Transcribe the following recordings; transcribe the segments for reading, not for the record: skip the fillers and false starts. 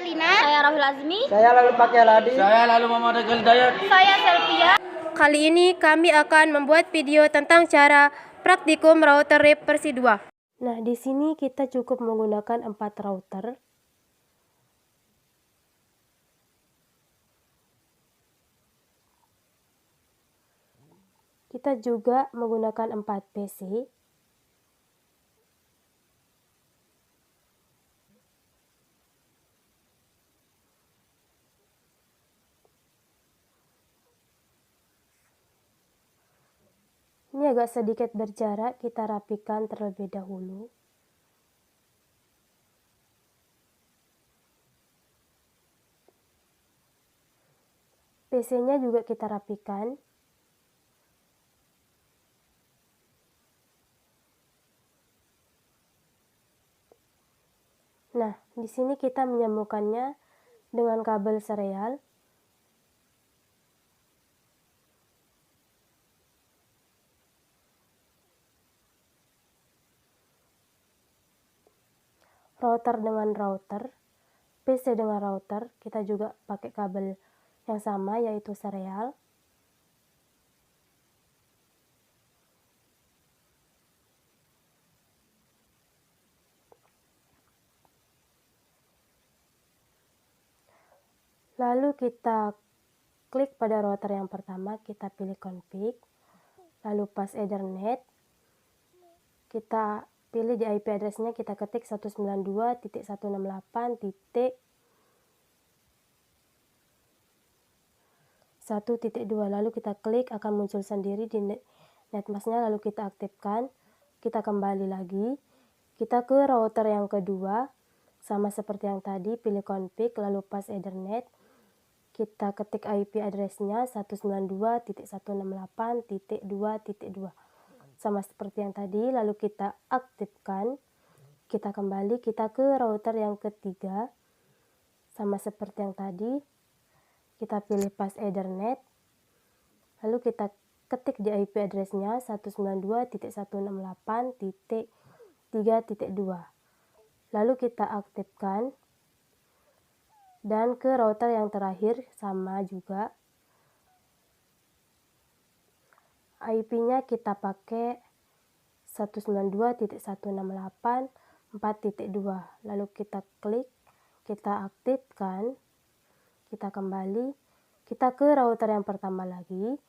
Elina. Saya Rahul Azmi. Saya lalu pakai Ladi. Saya lalu Muhammad Hidayat. Saya Selvia. Kali ini kami akan membuat video tentang cara praktikum router RIP versi 2. Nah, di sini kita cukup menggunakan 4 router. Kita juga menggunakan 4 PC. Ini agak sedikit berjarak, kita rapikan terlebih dahulu. PC-nya juga kita rapikan. Nah, di sini kita menyambungkannya dengan kabel serial. Router dengan router, PC dengan router, kita juga pakai kabel yang sama yaitu serial. Lalu kita klik pada router yang pertama, kita pilih config, lalu pas Ethernet, kita pilih di IP address-nya, kita ketik 192.168.1.2, lalu kita klik, akan muncul sendiri di netmask-nya, lalu kita aktifkan, kita kembali lagi, kita ke router yang kedua, sama seperti yang tadi, pilih config, lalu pas Ethernet, kita ketik IP address-nya 192.168.2.2, sama seperti yang tadi, lalu kita aktifkan, kita kembali, kita ke router yang ketiga, sama seperti yang tadi, kita pilih pas Ethernet, lalu kita ketik di IP address-nya 192.168.3.2, lalu kita aktifkan, dan ke router yang terakhir, sama juga, IP-nya kita pakai 192.168.4.2, lalu kita klik, kita aktifkan, kita kembali, kita ke router yang pertama lagi,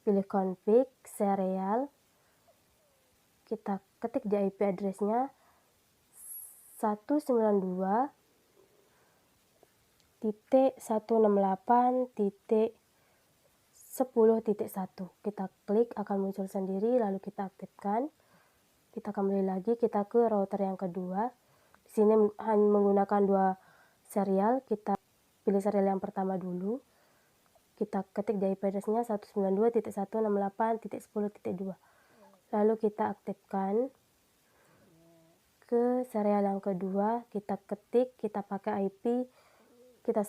pilih config, serial, kita ketik di IP address-nya 192.168.10.1, kita klik, akan muncul sendiri, lalu kita aktifkan, kita kembali lagi, kita ke router yang kedua, di sini hanya menggunakan 2 serial, kita pilih serial yang pertama dulu, kita ketik di IP address-nya 192.168.10.2, lalu kita aktifkan, ke serial yang kedua, kita ketik, kita pakai IP, kita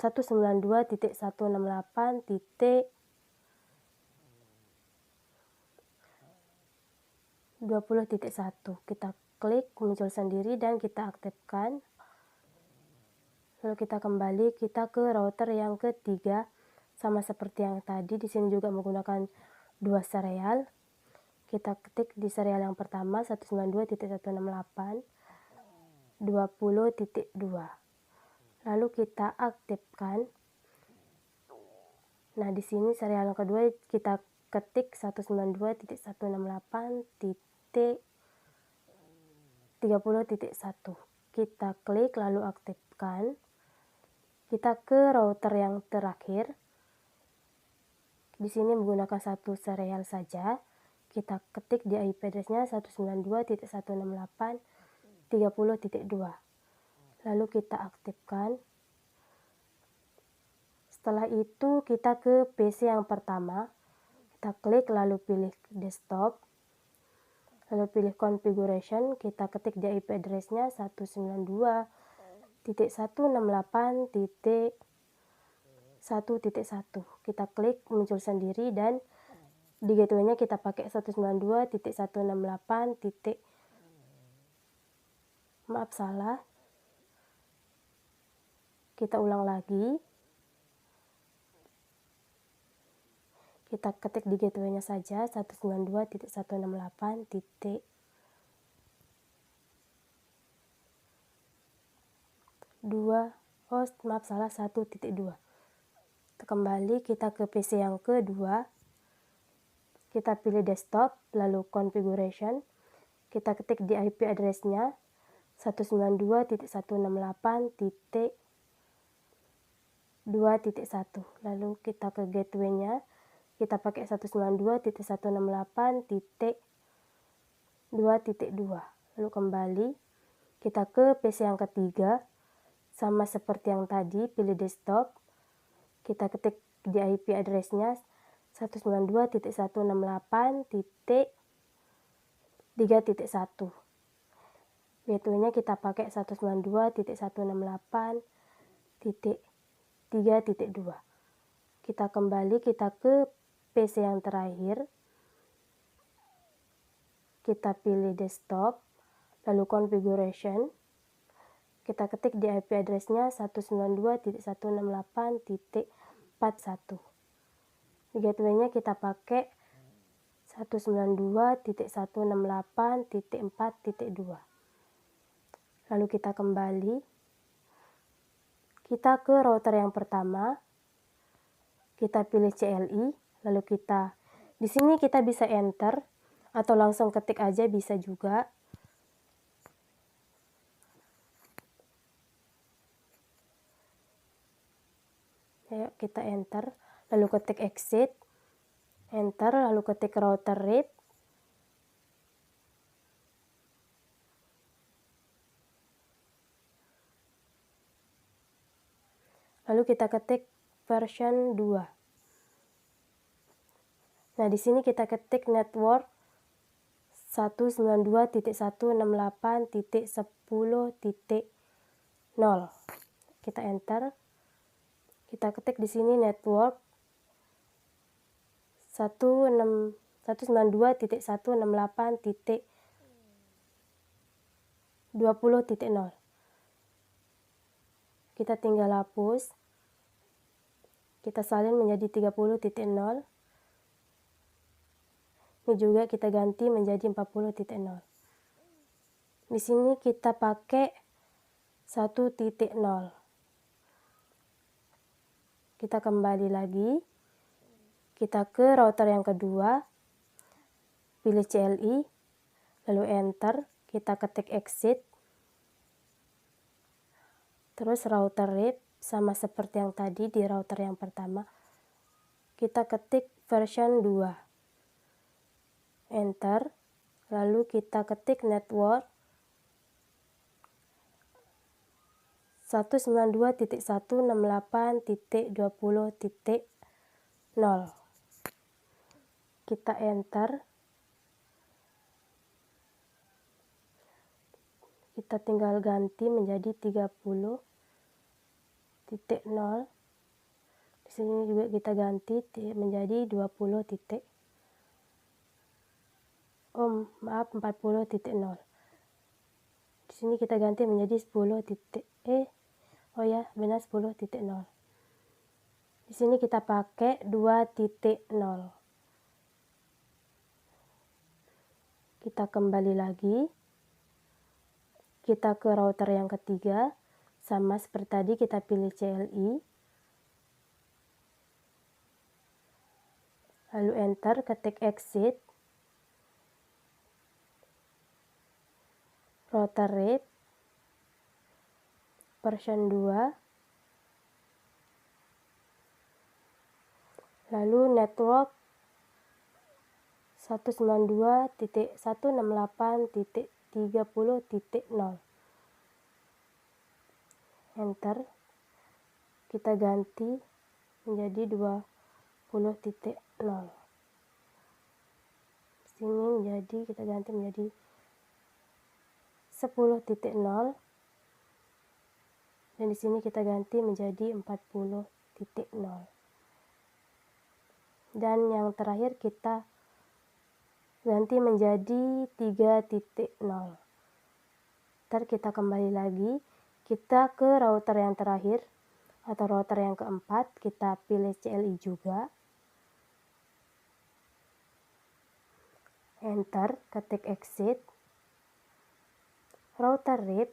192.168.20.1, kita klik, muncul sendiri dan kita aktifkan, lalu kita kembali, kita ke router yang ketiga, sama seperti yang tadi, di sini juga menggunakan 2 serial, kita ketik di serial yang pertama 192.168.20.2, lalu kita aktifkan. Nah, di sini serial yang kedua kita ketik 192.168.30.1, kita klik, lalu aktifkan, kita ke router yang terakhir, di sini menggunakan 1 serial saja, kita ketik di IP address-nya 192.168.30.2, lalu kita aktifkan. Setelah itu kita ke PC yang pertama, kita klik, lalu pilih desktop, lalu pilih configuration, kita ketik di IP address-nya 192.168.1.1, kita klik, muncul sendiri, dan di gateway-nya kita pakai 192.168. Maaf, salah. Kita ulang lagi. Kita ketik di gateway-nya saja 192.168.2. Oh, maaf, salah, 1.2. Kembali kita ke PC yang kedua. Kita pilih desktop, lalu configuration. Kita ketik di IP address-nya 192.168.2.1. Lalu kita ke gateway-nya. Kita pakai 192.168.2.2. Lalu kembali. Kita ke PC yang ketiga. Sama seperti yang tadi, pilih desktop. Kita ketik di IP address-nya 192.168.3.1. Gateway-nya kita pakai 192.168.3.2. Kita kembali, kita ke PC yang terakhir. Kita pilih desktop, lalu configuration. Kita ketik di IP address-nya 192.168.41. Di gateway-nya kita pakai 192.168.4.2. Lalu kita kembali. Kita ke router yang pertama. Kita pilih CLI, lalu di sini kita bisa enter atau langsung ketik aja bisa juga. Ayo kita enter, lalu ketik exit, enter, lalu ketik router RIP, lalu kita ketik version 2. Nah, di sini kita ketik network 192.168.10.0. Kita enter. Kita ketik di sini network 192.168.20.0. Kita tinggal hapus. Kita salin menjadi 30.0. Ini juga kita ganti menjadi 40.0. Di sini kita pakai 1.0. Kita kembali lagi. Kita ke router yang kedua. Pilih CLI. Lalu enter. Kita ketik exit. Terus router RIP. Sama seperti yang tadi di router yang pertama. Kita ketik version 2. Enter. Lalu kita ketik network 192.168.20.0. Kita enter. Kita tinggal ganti menjadi 30.0. Di sini juga kita ganti menjadi 40. Oh, maaf, 40.0. Di sini kita ganti menjadi 10. Oh ya, benar 10.0. Di sini kita pakai 2.0. Kita kembali lagi. Kita ke router yang ketiga. Sama seperti tadi kita pilih CLI. Lalu enter, ketik exit. Router RIP. Version 2. Lalu network 192.168.30.0. Enter. Kita ganti menjadi 20.0. Sini menjadi kita ganti menjadi 10.0. Dan di sini kita ganti menjadi 40.0. Dan yang terakhir kita ganti menjadi 3.0. Ntar kita kembali lagi. Kita ke router yang terakhir. atau router yang keempat, kita pilih CLI juga. Enter, ketik exit. Router RIP.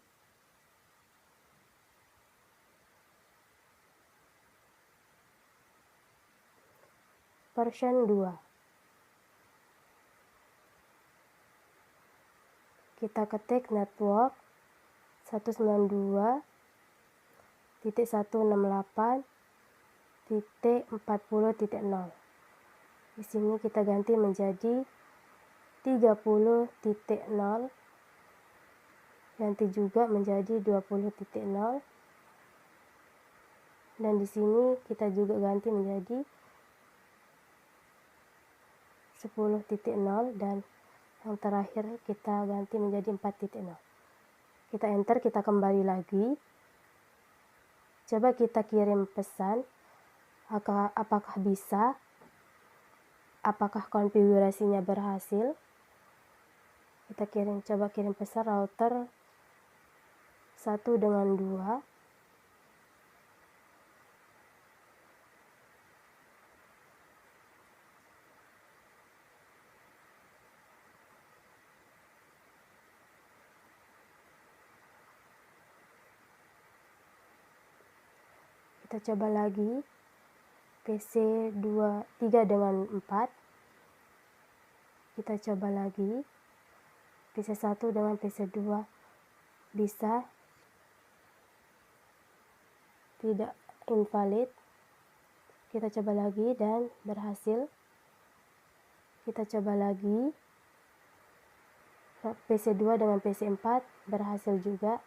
Version 2. Kita ketik network 192.168.40.0. Di sini kita ganti menjadi 30.0, ganti juga menjadi 20.0, dan di sini kita juga ganti menjadi 10.0, dan yang terakhir kita ganti menjadi 4.0. Kita enter, kita kembali lagi. Coba kita kirim pesan, apakah bisa, apakah konfigurasinya berhasil. Kita coba kirim pesan router 1 dengan 2. Kita coba lagi PC 3 dengan 4. Kita coba lagi PC 1 dengan PC 2. Bisa, tidak, invalid. Kita coba lagi dan berhasil. Kita coba lagi PC 2 dengan PC 4, berhasil juga.